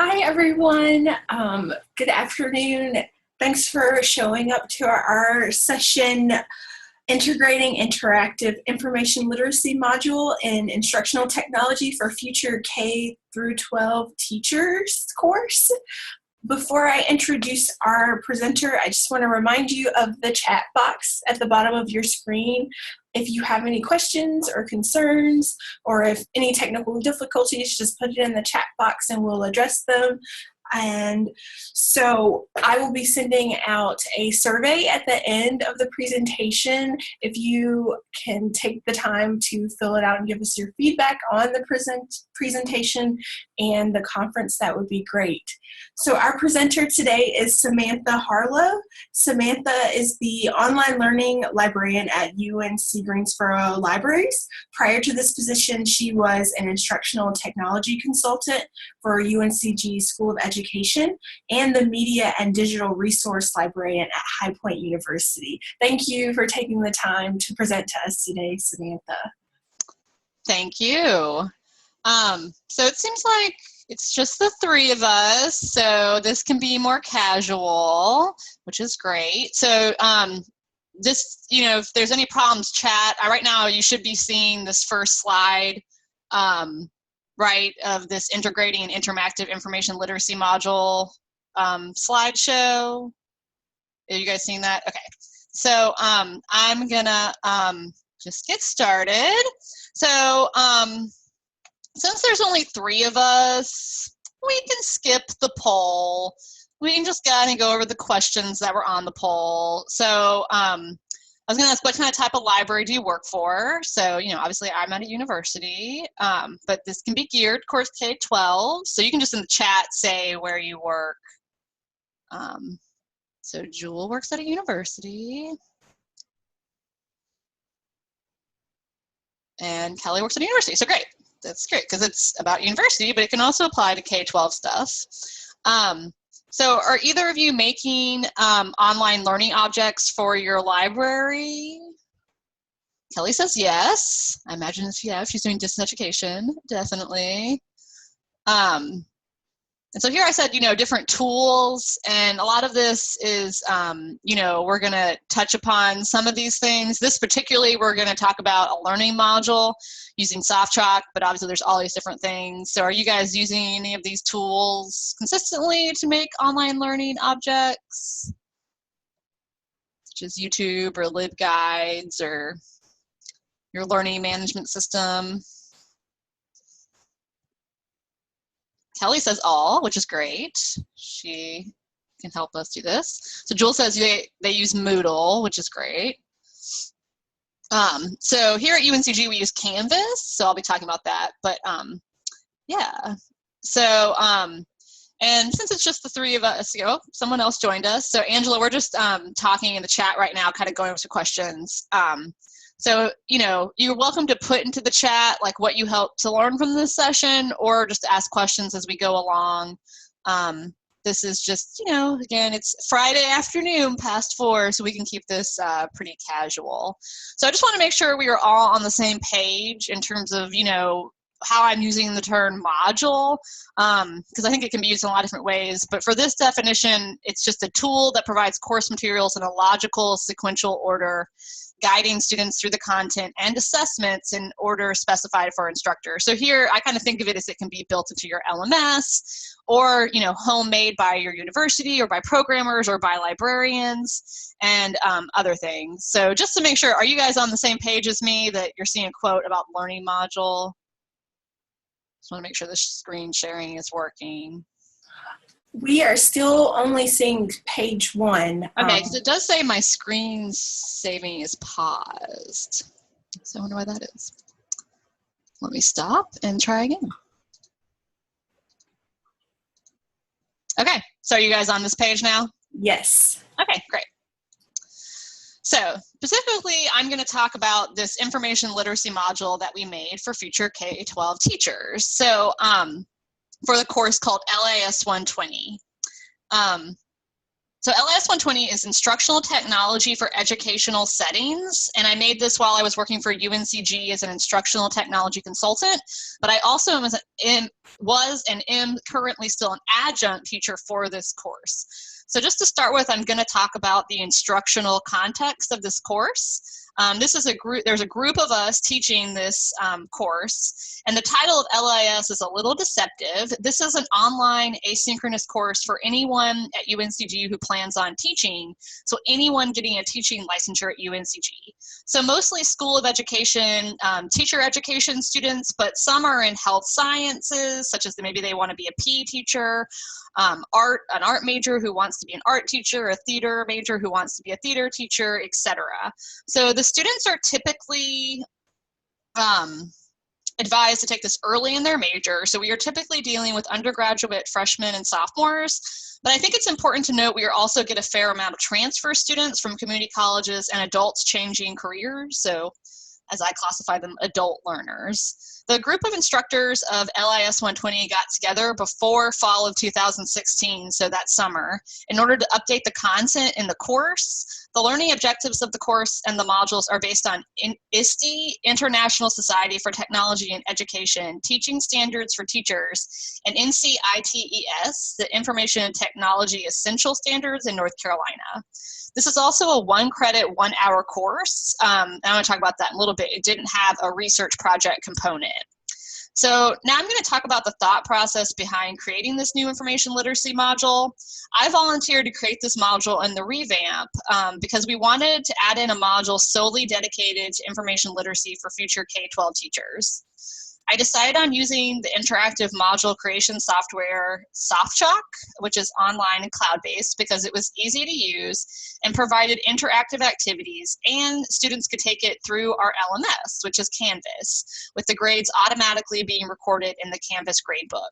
Hi, everyone. Good afternoon. Thanks for showing up to our session, Integrating Interactive Information Literacy Module in Instructional Technology for Future K through 12 Teachers course. Before I introduce our presenter, I just want to remind you of the chat box at the bottom of your screen. If you have any questions or concerns, or if any technical difficulties, just put it in the chat box and we'll address them. And so I will be sending out a survey at the end of the presentation. If you can take the time to fill it out and give us your feedback on the presentation and the conference, that would be great. So our presenter today is Samantha Harlow. Samantha is the online learning librarian at UNC-Greensboro Libraries. Prior to this position, she was an instructional technology consultant for UNCG School of Education and the media and digital resource librarian at High Point University. Thank you for taking the time to present to us today, Samantha. Thank you. So it seems like it's just the three of us, so this can be more casual, which is great. So just, if there's any problems, chat. Right now you should be seeing this first slide, right, of this integrating an interactive information literacy module slideshow. Are you guys seeing that? Okay. So I'm gonna just get started. So since there's only three of us, we can skip the poll. We can just kind of go over the questions that were on the poll. So I was going to ask, what kind of type of library do you work for? So, obviously I'm at a university, but this can be geared towards K-12. So you can just in the chat say where you work. So Jewel works at a university. And Kelly works at a university. So great. That's great because it's about university, but it can also apply to K-12 stuff. So are either of you making online learning objects for your library? Kelly says yes. I imagine she's doing distance education, definitely. And so here I said, different tools, and a lot of this is, we're going to touch upon some of these things. This particularly, we're going to talk about a learning module using SoftChalk, but obviously there's all these different things. So are you guys using any of these tools consistently to make online learning objects, such as YouTube or LibGuides or your learning management system? Kelly says all, which is great. She can help us do this. So Jewel says they use Moodle, which is great. So here at UNCG, we use Canvas, so I'll be talking about that. But yeah, so and since it's just the three of us, someone else joined us. So Angela, we're just talking in the chat right now, kind of going over some questions. So, you're welcome to put into the chat like what you hope to learn from this session, or just ask questions as we go along. This is just, again, it's Friday afternoon past 4, so we can keep this pretty casual. So I just want to make sure we are all on the same page in terms of, how I'm using the term module, because I think it can be used in a lot of different ways. But for this definition, it's just a tool that provides course materials in a logical, sequential order, guiding students through the content and assessments in order specified for instructors. So here, I kind of think of it as it can be built into your LMS, or homemade by your university, or by programmers, or by librarians, and other things. So just to make sure, are you guys on the same page as me that you're seeing a quote about learning module? Just want to make sure the screen sharing is working. We are still only seeing page 1. Okay, because it does say my screen saving is paused. So I wonder why that is. Let me stop and try again. Okay, so are you guys on this page now? Yes. Okay, great. So specifically, I'm going to talk about this information literacy module that we made for future K-12 teachers. So for the course called LAS 120. So LIS 120 is Instructional Technology for Educational Settings, and I made this while I was working for UNCG as an Instructional Technology Consultant, but I also was and am currently still an adjunct teacher for this course. So just to start with, I'm going to talk about the instructional context of this course. This is a group, there's a group of us teaching this course, and the title of LIS is a little deceptive. This is an online asynchronous course for anyone at UNCG who plans on teaching, so anyone getting a teaching licensure at UNCG. So mostly School of Education, teacher education students, but some are in health sciences, such as maybe they want to be a PE teacher, an art major who wants to be an art teacher, a theater major who wants to be a theater teacher, etc. So the students are typically advised to take this early in their major. So we are typically dealing with undergraduate freshmen and sophomores. But I think it's important to note we also get a fair amount of transfer students from community colleges and adults changing careers. So as I classify them, adult learners. The group of instructors of LIS 120 got together before fall of 2016, so that summer, in order to update the content in the course. The learning objectives of the course and the modules are based on ISTE, International Society for Technology and Education, Teaching Standards for Teachers, and NCITES, the Information and Technology Essential Standards in North Carolina. This is also a 1-credit, 1-hour course. I'm going to talk about that in a little bit. It didn't have a research project component. So now I'm going to talk about the thought process behind creating this new information literacy module. I volunteered to create this module in the revamp because we wanted to add in a module solely dedicated to information literacy for future K-12 teachers. I decided on using the interactive module creation software SoftChalk, which is online and cloud-based, because it was easy to use and provided interactive activities, and students could take it through our LMS, which is Canvas, with the grades automatically being recorded in the Canvas gradebook.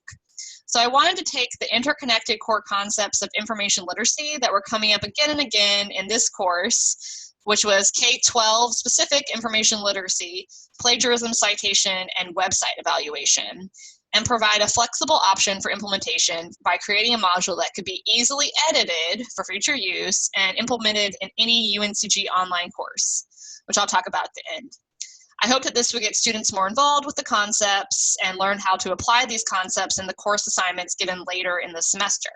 So I wanted to take the interconnected core concepts of information literacy that were coming up again and again in this course, which was K-12 specific information literacy, plagiarism citation, and website evaluation, and provide a flexible option for implementation by creating a module that could be easily edited for future use and implemented in any UNCG online course, which I'll talk about at the end. I hope that this would get students more involved with the concepts and learn how to apply these concepts in the course assignments given later in the semester.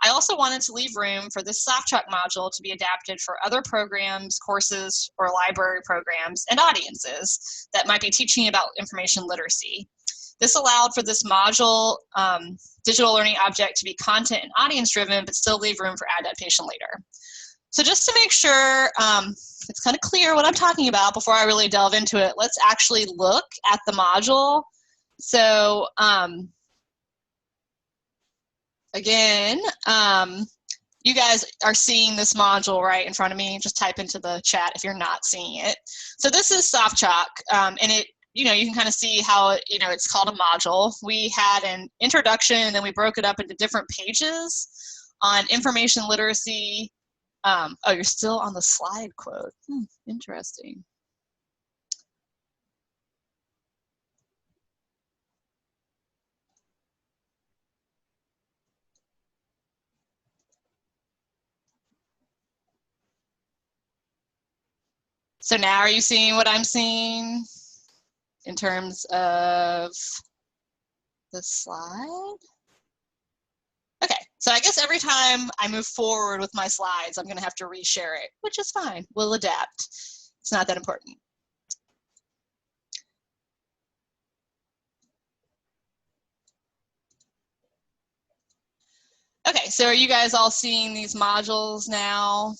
I also wanted to leave room for this SoftChalk module to be adapted for other programs, courses, or library programs and audiences that might be teaching about information literacy. This allowed for this module digital learning object to be content and audience driven, but still leave room for adaptation later. So just to make sure it's kind of clear what I'm talking about before I really delve into it, let's actually look at the module. So again, you guys are seeing this module right in front of me. Just type into the chat if you're not seeing it. So this is SoftChalk, and it, you can kind of see how it, it's called a module. We had an introduction, and then we broke it up into different pages on information literacy. Oh, you're still on the slide quote. Interesting. So now are you seeing what I'm seeing in terms of the slide? Okay, so I guess every time I move forward with my slides, I'm gonna have to reshare it, which is fine, we'll adapt. It's not that important. Okay, so are you guys all seeing these modules now?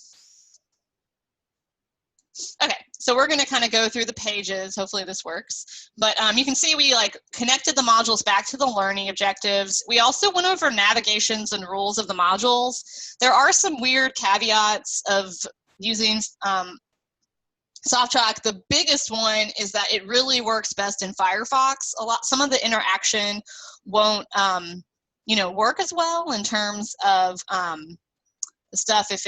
Okay, so we're gonna kind of go through the pages. Hopefully this works. But you can see we connected the modules back to the learning objectives. We also went over navigations and rules of the modules. There are some weird caveats of using SoftChalk. The biggest one is that it really works best in Firefox. Some of the interaction won't work as well in terms of the stuff if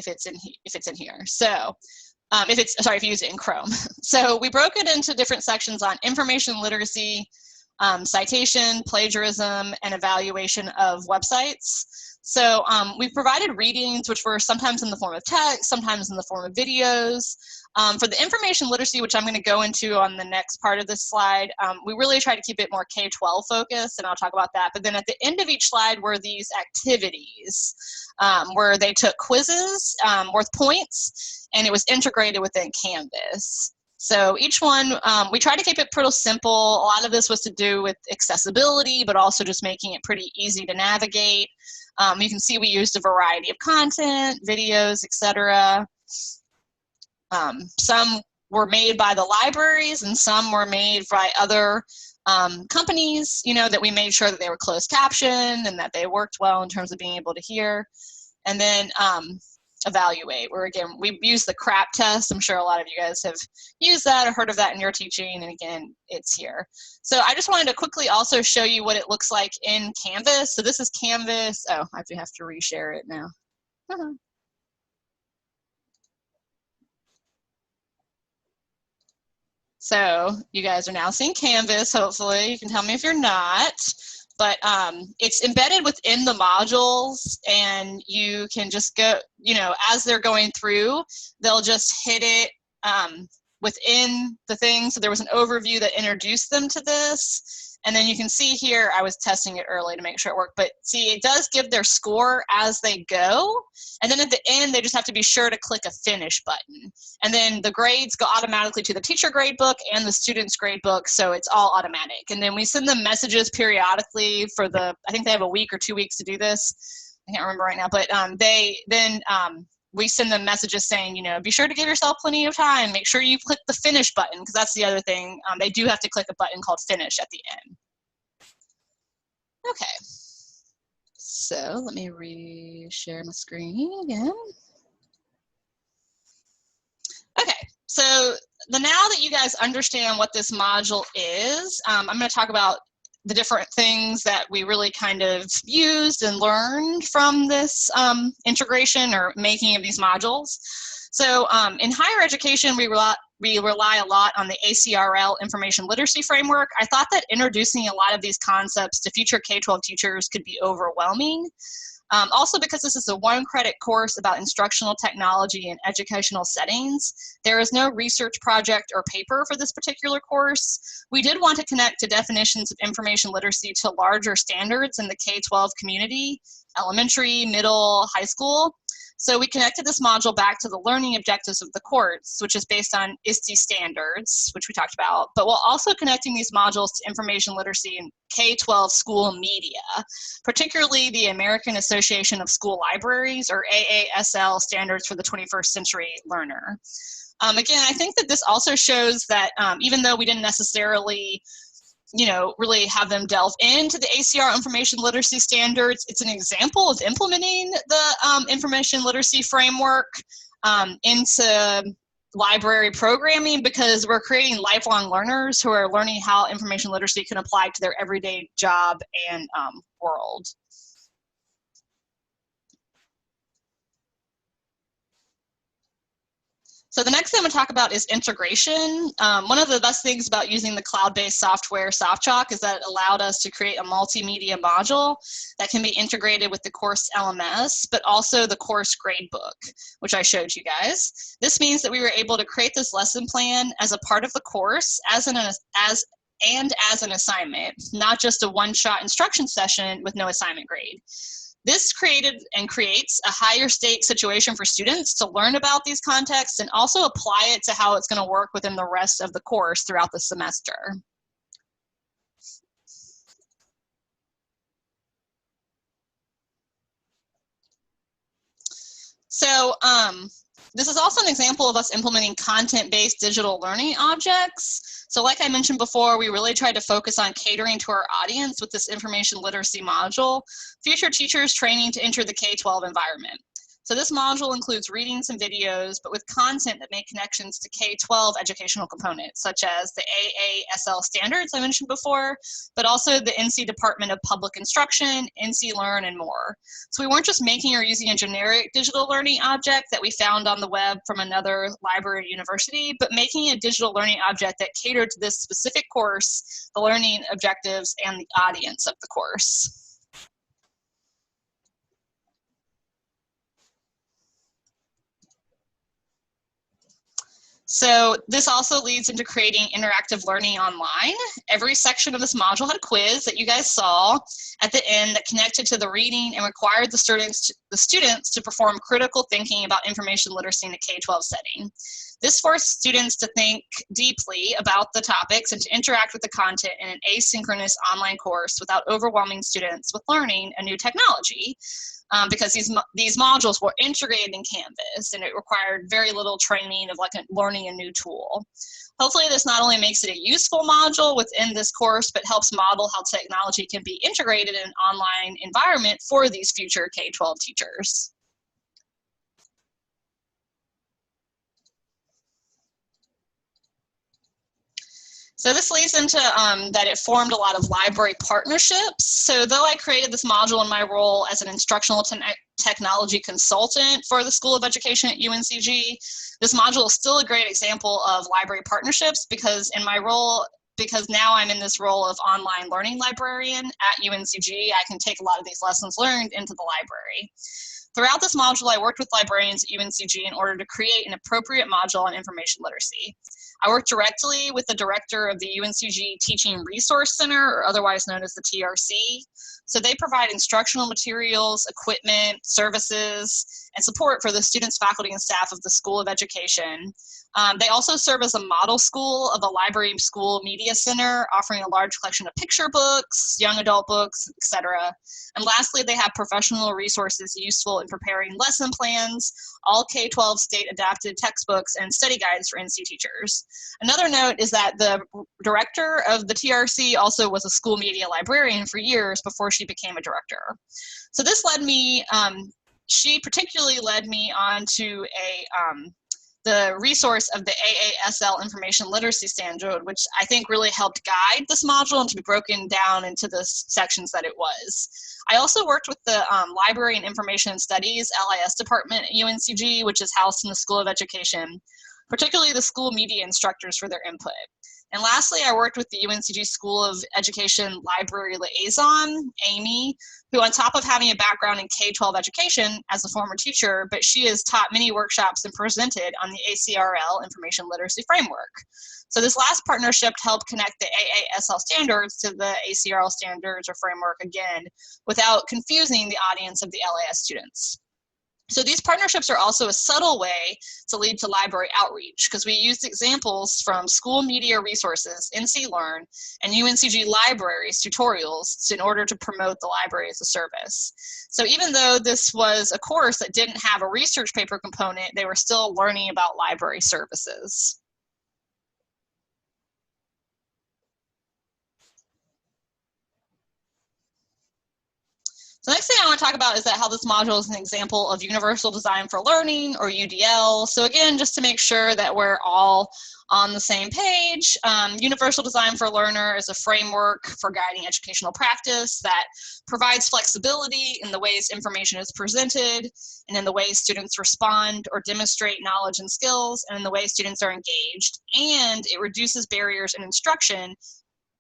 it's in here. So if you use it in Chrome. So we broke it into different sections on information literacy, citation, plagiarism, and evaluation of websites. So we provided readings, which were sometimes in the form of text, sometimes in the form of videos. For the information literacy, which I'm going to go into on the next part of this slide, we really try to keep it more K-12 focused, and I'll talk about that. But then at the end of each slide were these activities where they took quizzes worth points, and it was integrated within Canvas. So each one, we tried to keep it pretty simple. A lot of this was to do with accessibility, but also just making it pretty easy to navigate. You can see we used a variety of content, videos, etc. Some were made by the libraries and some were made by other companies, you know, that we made sure that they were closed captioned and that they worked well in terms of being able to hear. And then evaluate, where again, we use the CRAP test. I'm sure a lot of you guys have used that or heard of that in your teaching, and again, it's here. So I just wanted to quickly also show you what it looks like in Canvas. So this is Canvas. Oh, I do have to reshare it now. So you guys are now seeing Canvas, hopefully. You can tell me if you're not. But it's embedded within the modules, and you can just go, you know, as they're going through, they'll just hit it within the thing. So there was an overview that introduced them to this. And then you can see here, I was testing it early to make sure it worked, but see, it does give their score as they go. And then at the end, they just have to be sure to click a finish button. And then the grades go automatically to the teacher grade book and the student's grade book, so it's all automatic. And then we send them messages periodically for the, I think they have a week or 2 weeks to do this. I can't remember right now, but we send them messages saying, you know, be sure to give yourself plenty of time. Make sure you click the finish button, because that's the other thing. They do have to click a button called finish at the end. Okay. So let me reshare my screen again. Okay. So now that you guys understand what this module is, I'm going to talk about the different things that we really kind of used and learned from this integration or making of these modules. So in higher education, we rely a lot on the ACRL information literacy framework. I thought that introducing a lot of these concepts to future K-12 teachers could be overwhelming. Also, because this is a one-credit course about instructional technology in educational settings, there is no research project or paper for this particular course. We did want to connect to definitions of information literacy to larger standards in the K-12 community, elementary, middle, high school. So we connected this module back to the learning objectives of the course, which is based on ISTE standards, which we talked about, but while also connecting these modules to information literacy in K-12 school media, particularly the American Association of School Libraries, or AASL standards for the 21st century learner. Again, I think that this also shows that even though we didn't necessarily really have them delve into the ACR information literacy standards, it's an example of implementing the information literacy framework into library programming, because we're creating lifelong learners who are learning how information literacy can apply to their everyday job and world. So the next thing I'm going to talk about is integration. One of the best things about using the cloud-based software SoftChalk is that it allowed us to create a multimedia module that can be integrated with the course LMS, but also the course gradebook, which I showed you guys. This means that we were able to create this lesson plan as a part of the course as an assignment, not just a one-shot instruction session with no assignment grade. This created and creates a higher stake situation for students to learn about these contexts and also apply it to how it's going to work within the rest of the course throughout the semester. So this is also an example of us implementing content-based digital learning objects. So like I mentioned before, we really tried to focus on catering to our audience with this information literacy module, future teachers training to enter the K-12 environment. So this module includes readings and videos, but with content that make connections to K-12 educational components, such as the AASL standards I mentioned before, but also the NC Department of Public Instruction, NC Learn, and more. So we weren't just making or using a generic digital learning object that we found on the web from another library or university, but making a digital learning object that catered to this specific course, the learning objectives, and the audience of the course. So this also leads into creating interactive learning online. Every section of this module had a quiz that you guys saw at the end that connected to the reading and required the students to perform critical thinking about information literacy in a K-12 setting. This forced students to think deeply about the topics and to interact with the content in an asynchronous online course without overwhelming students with learning a new technology. Because these modules were integrated in Canvas and it required very little training of learning a new tool. Hopefully this not only makes it a useful module within this course, but helps model how technology can be integrated in an online environment for these future K-12 teachers. So this leads into that it formed a lot of library partnerships. So though I created this module in my role as an instructional technology consultant for the School of Education at UNCG, this module is still a great example of library partnerships because now I'm in this role of online learning librarian at UNCG, I can take a lot of these lessons learned into the library. Throughout this module, I worked with librarians at UNCG in order to create an appropriate module on information literacy. I worked directly with the director of the UNCG Teaching Resource Center, or otherwise known as the TRC. So they provide instructional materials, equipment, services, and support for the students, faculty, and staff of the School of Education. They also serve as a model school of a library school media center, offering a large collection of picture books, young adult books, etc. And lastly, they have professional resources useful in preparing lesson plans, all K-12 state-adapted textbooks, and study guides for NC teachers. Another note is that the director of the TRC also was a school media librarian for years before she became a director. So this led me, she particularly led me onto the resource of the AASL Information Literacy Standard, which I think really helped guide this module and to be broken down into the sections that it was. I also worked with the Library and Information Studies LIS department at UNCG, which is housed in the School of Education, particularly the school media instructors for their input. And lastly, I worked with the UNCG School of Education Library Liaison, Amy, who on top of having a background in K-12 education as a former teacher, but she has taught many workshops and presented on the ACRL Information Literacy Framework. So this last partnership helped connect the AASL standards to the ACRL standards or framework again, without confusing the audience of the LAS students. So these partnerships are also a subtle way to lead to library outreach because we used examples from school media resources, NC Learn, and UNCG libraries tutorials in order to promote the library as a service. So even though this was a course that didn't have a research paper component, they were still learning about library services. The next thing I want to talk about is how this module is an example of Universal Design for Learning, or UDL. So again, just to make sure that we're all on the same page, Universal Design for Learner is a framework for guiding educational practice that provides flexibility in the ways information is presented, and in the ways students respond or demonstrate knowledge and skills, and in the way students are engaged. And it reduces barriers in instruction,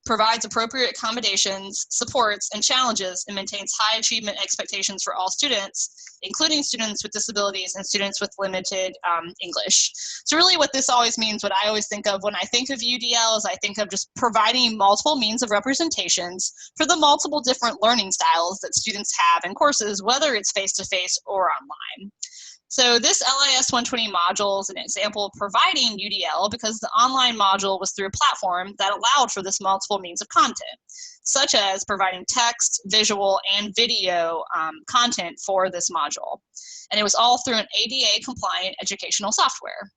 provides appropriate accommodations, supports, and challenges, and maintains high achievement expectations for all students, including students with disabilities and students with limited English. So really what this always means, what I always think of when I think of UDL, is I think of just providing multiple means of representations for the multiple different learning styles that students have in courses, whether it's face-to-face or online. So this LIS 120 module is an example of providing UDL because the online module was through a platform that allowed for this multiple means of content, such as providing text, visual, and video content for this module. And it was all through an ADA compliant educational software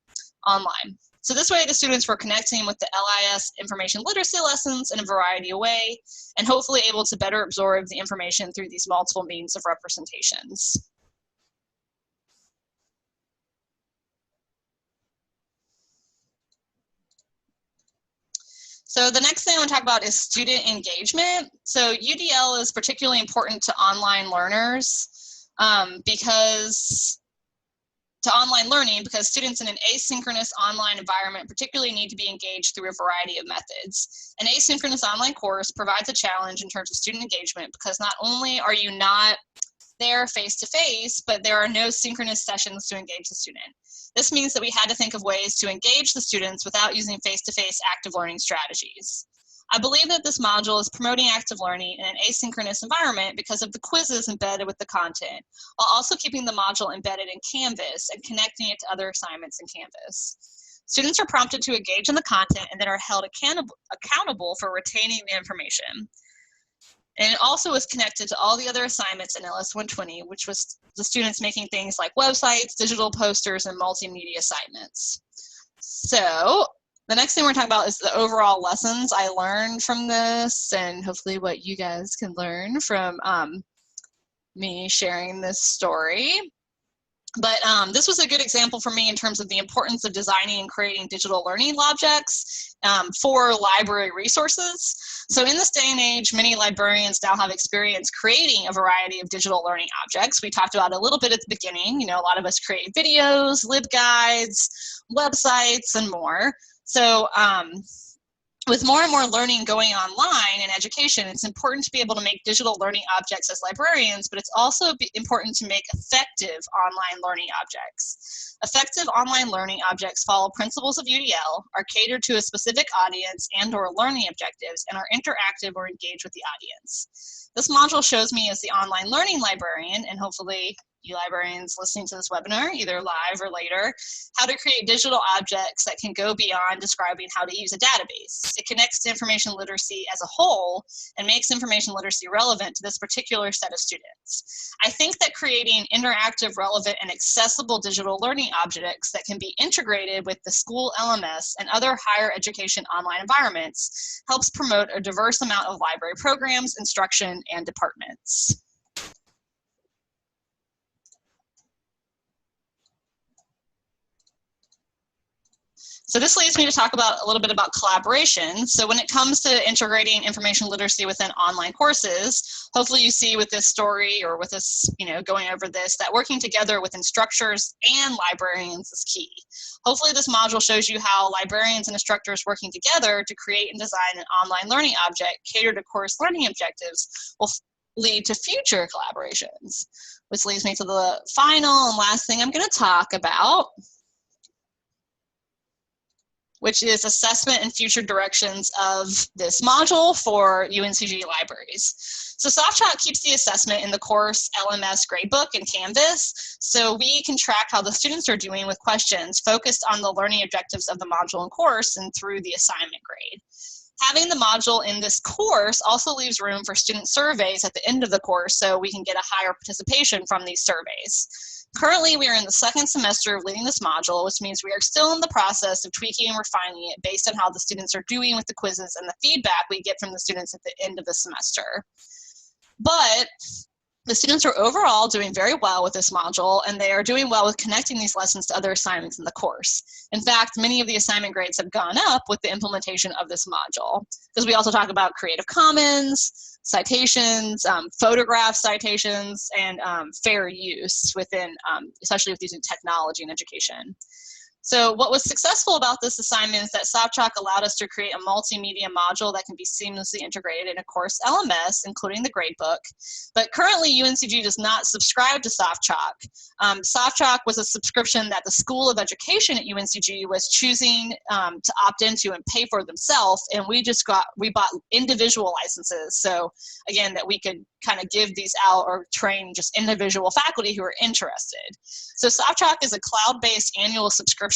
online. So this way the students were connecting with the LIS information literacy lessons in a variety of ways and hopefully able to better absorb the information through these multiple means of representations. So the next thing I want to talk about is student engagement. So UDL is particularly important to online learners because students in an asynchronous online environment particularly need to be engaged through a variety of methods. An asynchronous online course provides a challenge in terms of student engagement because not only are you not there face-to-face, but there are no synchronous sessions to engage the student. This means that we had to think of ways to engage the students without using face-to-face active learning strategies. I believe that this module is promoting active learning in an asynchronous environment because of the quizzes embedded with the content, while also keeping the module embedded in Canvas and connecting it to other assignments in Canvas. Students are prompted to engage in the content and then are held accountable for retaining the information. And it also is connected to all the other assignments in LS 120, which was the students making things like websites, digital posters, and multimedia assignments. So the next thing we're talking about is the overall lessons I learned from this, and hopefully what you guys can learn from me sharing this story. But this was a good example for me in terms of the importance of designing and creating digital learning objects for library resources. So in this day and age, many librarians now have experience creating a variety of digital learning objects. We talked about a little bit at the beginning. You know, a lot of us create videos, libguides, websites, and more. So with more and more learning going online in education, it's important to be able to make digital learning objects as librarians, but it's also important to make effective online learning objects. Effective online learning objects follow principles of UDL, are catered to a specific audience and/or learning objectives, and are interactive or engage with the audience. This module shows me as the online learning librarian, and hopefully you librarians listening to this webinar, either live or later, how to create digital objects that can go beyond describing how to use a database. It connects to information literacy as a whole and makes information literacy relevant to this particular set of students. I think that creating interactive, relevant, and accessible digital learning objects that can be integrated with the school LMS and other higher education online environments helps promote a diverse amount of library programs, instruction, and departments. So this leads me to talk about a little bit about collaboration. So when it comes to integrating information literacy within online courses, hopefully you see with this story or with this, going over this, that working together with instructors and librarians is key. Hopefully this module shows you how librarians and instructors working together to create and design an online learning object catered to course learning objectives will lead to future collaborations, which leads me to the final and last thing I'm going to talk about, which is assessment and future directions of this module for UNCG libraries. So SoftChalk keeps the assessment in the course LMS gradebook and Canvas, so we can track how the students are doing with questions focused on the learning objectives of the module and course and through the assignment grade. Having the module in this course also leaves room for student surveys at the end of the course so we can get a higher participation from these surveys. Currently, we are in the second semester of leading this module, which means we are still in the process of tweaking and refining it based on how the students are doing with the quizzes and the feedback we get from the students at the end of the semester. But the students are overall doing very well with this module, and they are doing well with connecting these lessons to other assignments in the course. In fact, many of the assignment grades have gone up with the implementation of this module, because we also talk about Creative Commons, citations, photograph citations, and fair use within, especially with using technology in education. So what was successful about this assignment is that SoftChalk allowed us to create a multimedia module that can be seamlessly integrated in a course LMS, including the gradebook. But currently, UNCG does not subscribe to SoftChalk. SoftChalk was a subscription that the School of Education at UNCG was choosing to opt into and pay for themselves, and we bought individual licenses. So again, that we could kind of give these out or train just individual faculty who are interested. So SoftChalk is a cloud-based annual subscription,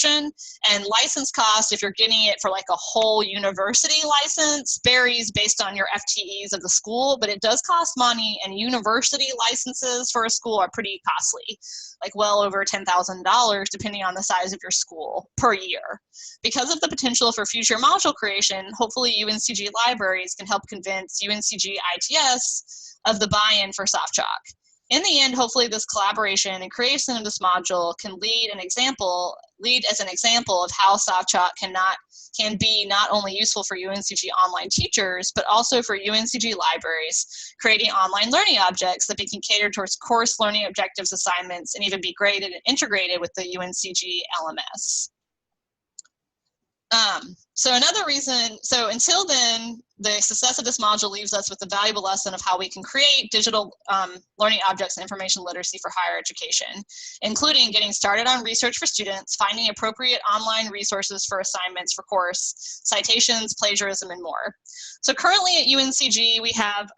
and license cost, if you're getting it for like a whole university license, varies based on your FTEs of the school, but it does cost money, and university licenses for a school are pretty costly, like well over $10,000 depending on the size of your school per year. Because of the potential for future module creation, hopefully UNCG libraries can help convince UNCG ITS of the buy-in for SoftChalk. In the end, hopefully this collaboration and creation of this module can lead as an example of how SoftChalk can be not only useful for UNCG online teachers, but also for UNCG libraries, creating online learning objects that can cater towards course learning objectives assignments and even be graded and integrated with the UNCG LMS. So another reason, so until then, the success of this module leaves us with a valuable lesson of how we can create digital learning objects and information literacy for higher education, including getting started on research for students, finding appropriate online resources for assignments for course, citations, plagiarism, and more. So currently at UNCG, we have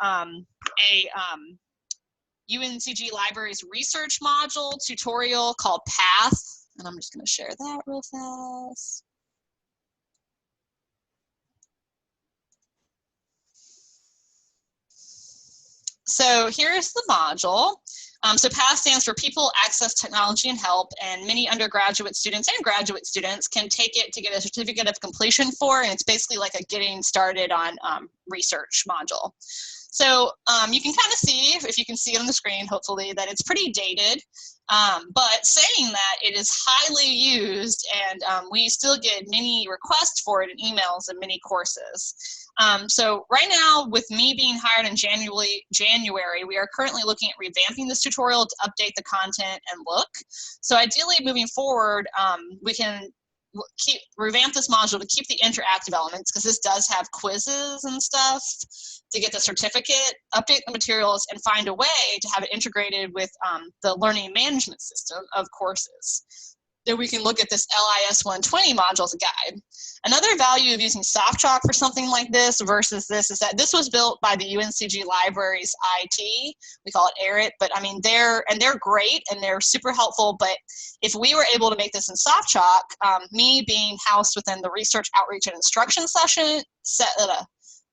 UNCG Libraries research module tutorial called Path, and I'm just going to share that real fast. So here's the module. So PATH stands for People, Access, Technology, and Help, and many undergraduate students and graduate students can take it to get a certificate of completion for, and it's basically like a getting started on research module. So you can kind of see, if you can see it on the screen, hopefully, that it's pretty dated, but saying that, it is highly used, and we still get many requests for it in emails and many courses. So right now, with me being hired in January, we are currently looking at revamping this tutorial to update the content and look. So ideally, moving forward, we can revamp this module to keep the interactive elements, because this does have quizzes and stuff to get the certificate, update the materials, and find a way to have it integrated with the learning management system of courses. Then we can look at this LIS 120 module as a guide. Another value of using SoftChalk for something like this versus this is that this was built by the UNCG Libraries IT. We call it ERIT, but I mean, they're great and they're super helpful. But if we were able to make this in SoftChalk, me being housed within the research, outreach, and instruction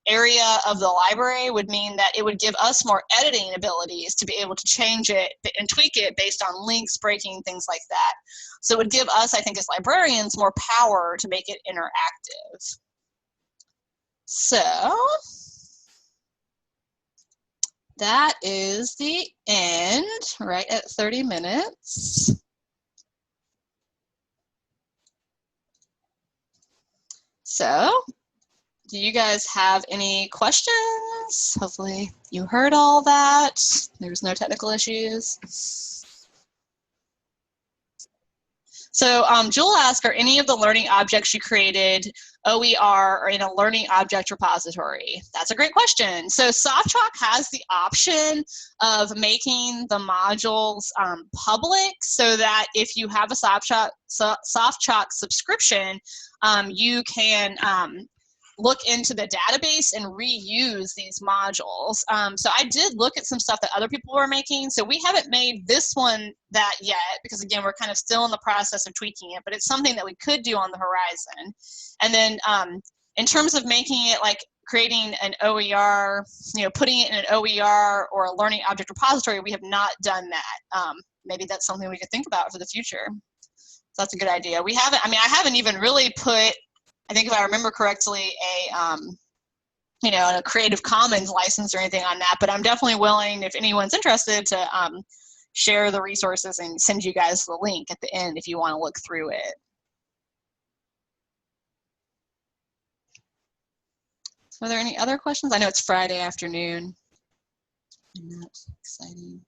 area of the library would mean that it would give us more editing abilities to be able to change it and tweak it based on links, breaking, things like that. So it would give us, I think, as librarians, more power to make it interactive. So that is the end, right at 30 minutes. So, do you guys have any questions? Hopefully you heard all that. There's no technical issues. So Jewel asked, are any of the learning objects you created OER or in a learning object repository? That's a great question. So SoftChalk has the option of making the modules public, so that if you have a SoftChalk subscription, you can look into the database and reuse these modules. So I did look at some stuff that other people were making. So we haven't made this one that yet, because again, we're kind of still in the process of tweaking it, but it's something that we could do on the horizon. And then in terms of making it like creating an OER, putting it in an OER or a learning object repository, we have not done that. Maybe that's something we could think about for the future. So that's a good idea. We haven't, I haven't even really put, I think if I remember correctly, a Creative Commons license or anything on that, but I'm definitely willing, if anyone's interested, to share the resources and send you guys the link at the end if you want to look through it. So are there any other questions? I know it's Friday afternoon. That's exciting.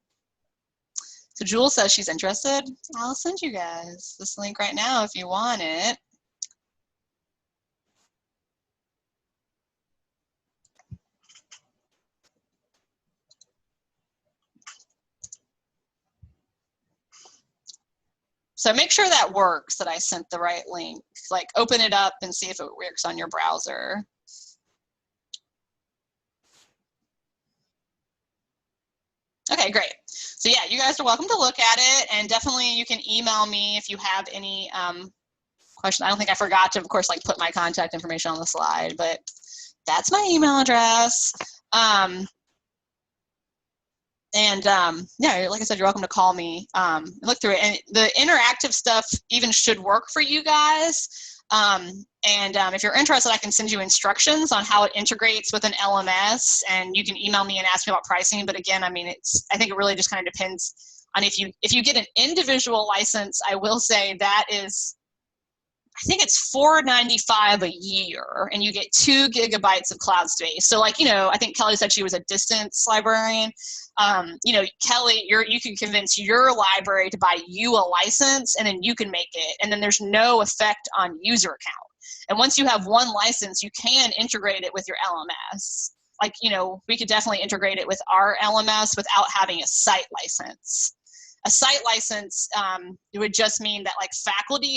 So Jewel says she's interested. I'll send you guys this link right now if you want it. So make sure that works, that I sent the right link. Like open it up and see if it works on your browser. Okay, great. So yeah, you guys are welcome to look at it, and definitely you can email me if you have any questions. I don't think I forgot to, of course, like put my contact information on the slide, but that's my email address. Yeah, like I said, you're welcome to call me and look through it. And the interactive stuff even should work for you guys. If you're interested, I can send you instructions on how it integrates with an LMS, and you can email me and ask me about pricing. But again, I think it really just kind of depends on if you get an individual license. I will say that is, I think it's $4.95 a year, and you get 2 gigabytes of cloud space. So like, I think Kelly said she was a distance librarian. Kelly, you can convince your library to buy you a license, and then you can make it. And then there's no effect on user account. And once you have one license, you can integrate it with your LMS. Like, you know, we could definitely integrate it with our LMS without having a site license. A site license, it would just mean that like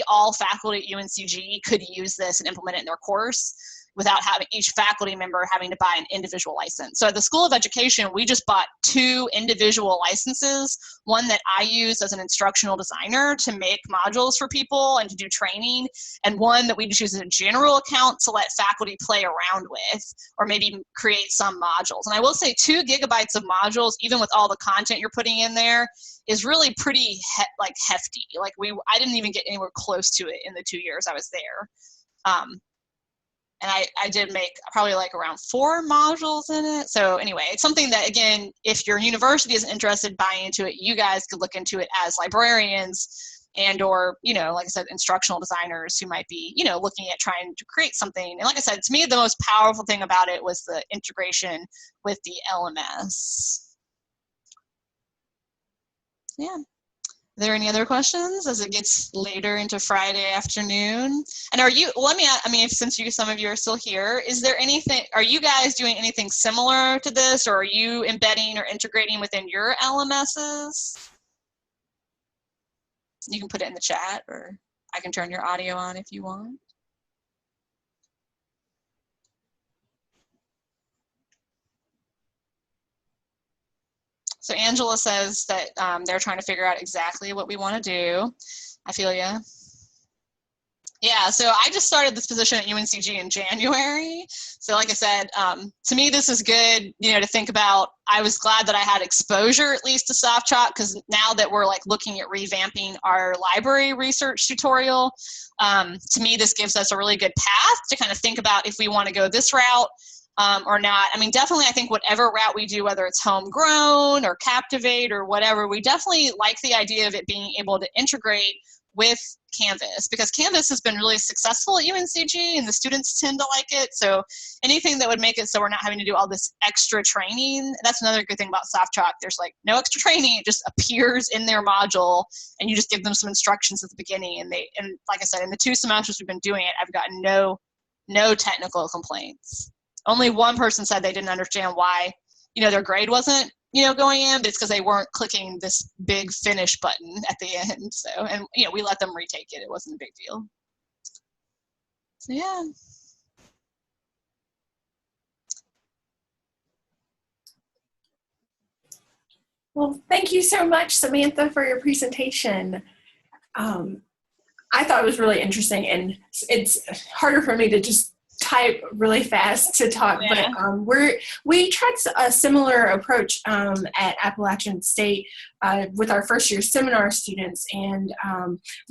all faculty at UNCG could use this and implement it in their course without having each faculty member having to buy an individual license. So at the School of Education, we just bought 2 individual licenses, one that I use as an instructional designer to make modules for people and to do training, and one that we just use as a general account to let faculty play around with or maybe create some modules. And I will say 2 gigabytes of modules, even with all the content you're putting in there, is really pretty hefty. Like I didn't even get anywhere close to it in the 2 years I was there. And I did make probably like around 4 modules in it. So anyway, it's something that, again, if your university is interested in buying into it, you guys could look into it as librarians and or, you know, like I said, instructional designers who might be, you know, looking at trying to create something. And like I said, to me, the most powerful thing about it was the integration with the LMS. Yeah. Are there any other questions as it gets later into Friday afternoon? And are you, let me, I mean, since some of you are still here, is there anything, are you guys doing anything similar to this, or are you embedding or integrating within your LMSs? You can put it in the chat, or I can turn your audio on if you want. So Angela says that they're trying to figure out exactly what we want to do. I feel ya. Yeah, so I just started this position at UNCG in January. So like I said, to me, this is good, you know, to think about. I was glad that I had exposure at least to SoftChalk, because now that we're like looking at revamping our library research tutorial, to me, this gives us a really good path to kind of think about if we want to go this route or not. I mean, definitely, I think whatever route we do, whether it's homegrown or Captivate or whatever, we definitely like the idea of it being able to integrate with Canvas, because Canvas has been really successful at UNCG and the students tend to like it. So anything that would make it so we're not having to do all this extra training, that's another good thing about SoftChalk. There's like no extra training, it just appears in their module and you just give them some instructions at the beginning, and like I said, in the 2 semesters we've been doing it, I've gotten no technical complaints. Only one person said they didn't understand why, you know, their grade wasn't, you know, going in, but it's because they weren't clicking this big finish button at the end. So, and, you know, we let them retake it. It wasn't a big deal. So, yeah. Well, thank you so much, Samantha, for your presentation. I thought it was really interesting, and it's harder for me to just type really fast to talk, yeah. But we tried a similar approach at Appalachian State with our first year seminar students, and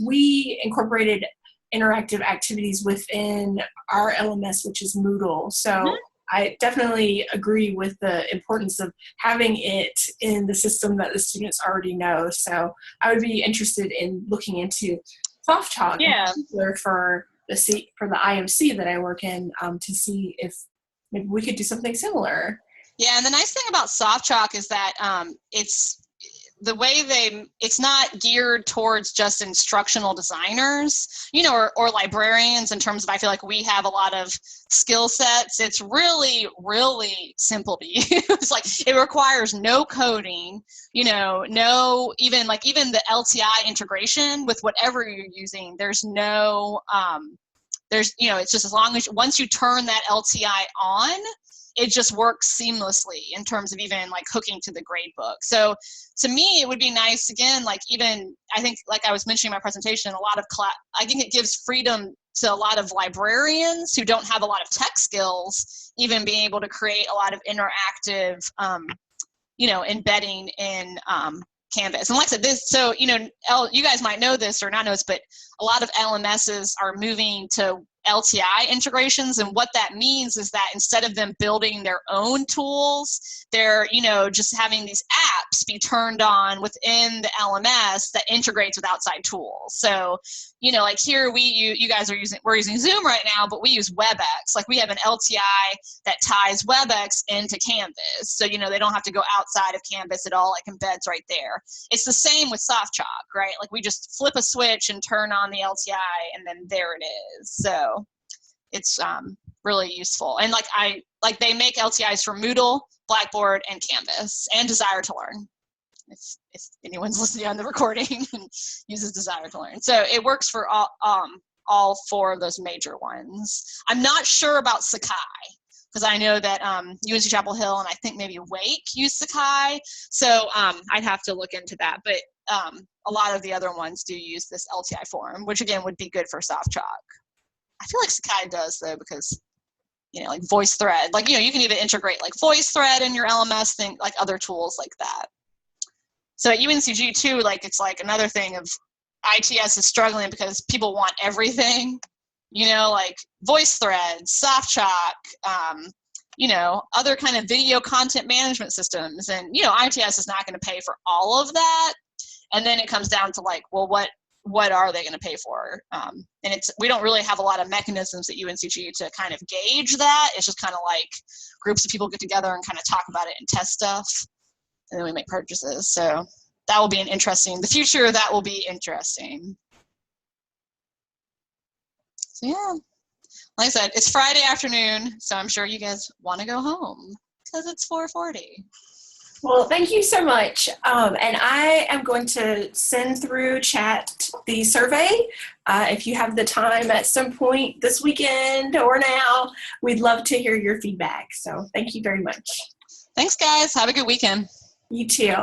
we incorporated interactive activities within our LMS, which is Moodle. So I definitely agree with the importance of having it in the system that the students already know. So I would be interested in looking into SoftChalk, yeah, for the IOC that I work in, to see if maybe we could do something similar. Yeah, and the nice thing about SoftChalk is that it's the way it's not geared towards just instructional designers, you know, or librarians in terms of, I feel like we have a lot of skill sets. It's really, really simple to use. Like, it requires no coding, you know, even the LTI integration with whatever you're using, there's no, you know, it's just as long as, once you turn that LTI on, it just works seamlessly in terms of even like hooking to the gradebook. So to me, it would be nice, again, like even, I think, like I was mentioning in my presentation, a lot of I think it gives freedom to a lot of librarians who don't have a lot of tech skills, even being able to create a lot of interactive, you know, embedding in Canvas. And like I said, so, you know, you guys might know this or not know this, but a lot of LMSs are moving to LTI integrations, and what that means is that instead of them building their own tools, they're, you know, just having these apps be turned on within the LMS that integrates with outside tools. So, you know, like here we're using Zoom right now, but we use WebEx. Like, we have an LTI that ties WebEx into Canvas. So, you know, they don't have to go outside of Canvas at all, like embeds right there. It's the same with SoftChalk, right? Like, we just flip a switch and turn on the LTI, and then there it is. So it's really useful. And like they make LTIs for Moodle, Blackboard, and Canvas, and Desire to Learn. If anyone's listening on the recording and uses Desire to Learn. So it works for all 4 of those major ones. I'm not sure about Sakai, because I know that UNC Chapel Hill and I think maybe Wake use Sakai. So I'd have to look into that. But a lot of the other ones do use this LTI form, which again would be good for soft chalk. I feel like Sakai does though, because like VoiceThread, like you can even integrate like VoiceThread in your LMS thing, like other tools like that. So at UNCG too, like it's like another thing of ITS is struggling because people want everything, like VoiceThread, SoftChalk, other kind of video content management systems. And, ITS is not going to pay for all of that. And then it comes down to like, well, what are they going to pay for? And we don't really have a lot of mechanisms at UNCG to kind of gauge that. It's just kind of like groups of people get together and kind of talk about it and test stuff. And then we make purchases. So that will be the future of that will be interesting. So yeah, like I said, it's Friday afternoon, so I'm sure you guys want to go home because it's 4:40. Well, thank you so much. And I am going to send through chat the survey. If you have the time at some point this weekend or now, we'd love to hear your feedback. So thank you very much. Thanks, guys. Have a good weekend. You too.